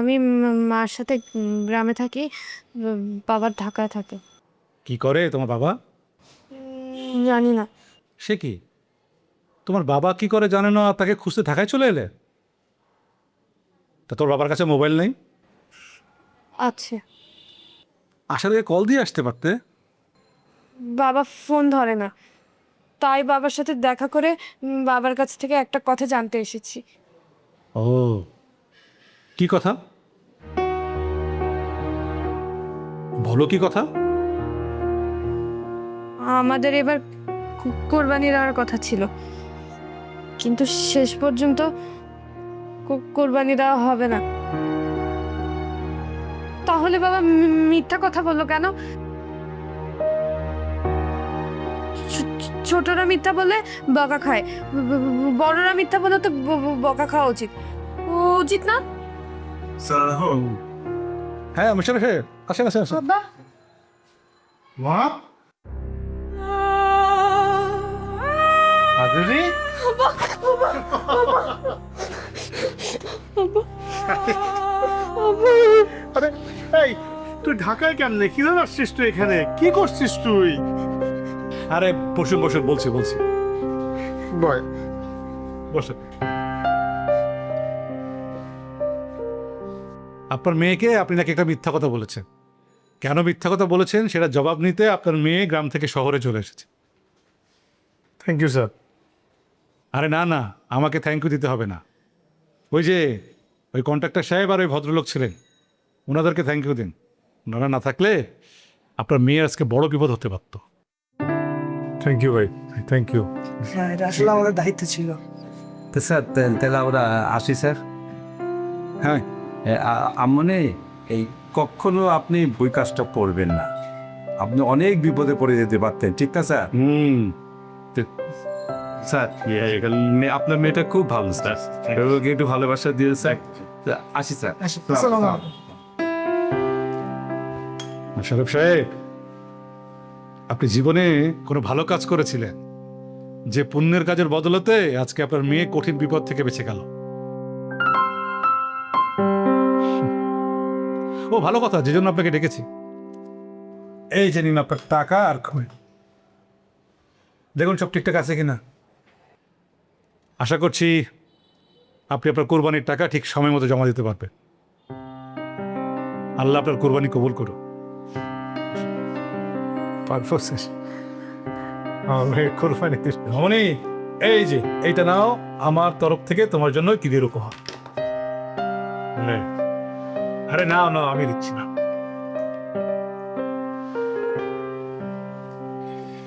আমি মার সাথে গ্রামে থাকি, বাবার ঢাকায় থাকে। কি করে তোমার বাবা? জানি না। সে কি, তোমার বাবা কি করে জানে না, তাকে খুঁজতে ঢাকায় চলে এলে? তা তোর বাবার কাছে মোবাইল নেই? আছে। আসার আগে কল দিয়ে আসতে পারতে। বাবা ফোন ধরে না, তাই বাবার সাথে দেখা করে বাবার কাছ থেকে একটা কথা জানতে এসেছি। ও, কি কথা? বলো কি কথা? আমাদের এবার কোরবানি দেওয়ার কথা ছিল, কিন্তু শেষ পর্যন্ত কোরবানি দেওয়া হবে না। তাহলে বাবা মিথ্যা কথা বললো কেন? ছোটরা মিথ্যা বলে বকা খায়, বড়রা মিথ্যা বলে তো বকা খাওয়া উচিত, উচিত না? হ্যাঁ মিস্টার সাহেব, আসেন আসেন আসেন। বাবা, মা মাধুরী, আরে এই তুই ঢাকায় কেমনে, কি জন্য আসছিস তুই এখানে, কি করছিস তুই? আরে বসুন বসুন, বলছি বলছি, বয় বসুন। আপনার মেয়েকে আপনি নাকি একটা মিথ্যা কথা বলেছেন। কেন মিথ্যা কথা বলেছেন সেটা জবাব নিতে আপনার মেয়ে গ্রাম থেকে শহরে চলে এসেছে। Thank you sir. আরে না না, আমাকে থ্যাংক ইউ দিতে হবে না। ওই যে ওই কন্ট্রাক্টর সাহেব আর ওই ভদ্রলোক ছিলেন, ওনাদেরকে থ্যাংক ইউ দিন। ওনারা না থাকলে আপনার মেয়ে আজকে বড় বিপদ হতে পারত। থ্যাংক ইউ ভাই, থ্যাংক ইউ। হ্যাঁ, এটা আসলে আমাদের দায়িত্ব ছিল। তো স্যার তাহলে আমরা আসি স্যার। হ্যাঁ, আম্মনে এই কখনো আপনি ভুল কাজটা করবেন না, আপনি অনেক বিপদে পড়ে যেতে পারতেন, ঠিক না স্যার? স্যার আপনার মেয়েটা খুব ভালো স্যার, ওকে একটু ভালোবাসা দিয়ে স্যার। আসি স্যার। আসসালামু আলাইকুম। শরীফ সাহেব, আপনি জীবনে কোনো ভালো কাজ করেছিলেন, যে পুণ্যের কাজের বদলতে আজকে আপনার মেয়ে কঠিন বিপদ থেকে বেঁচে গেল। ও ভালো কথা, যে জন্য আপনাকে ডেকেছি। এই যে নিন আপনার টাকা আর খবর, দেখুন সব ঠিকঠাক আছে কিনা। আশা করছি আপনি আপনার কোরবানির টাকা ঠিক সময় মতো জমা দিতে পারবেন। আল্লাহ আপনার কোরবানি কবুল করুন। রমণী, এই যে এইটা নাও, আমার তরফ থেকে তোমার জন্য ঈদের উপহার। আরে নাও নাও, আমি দিচ্ছি না।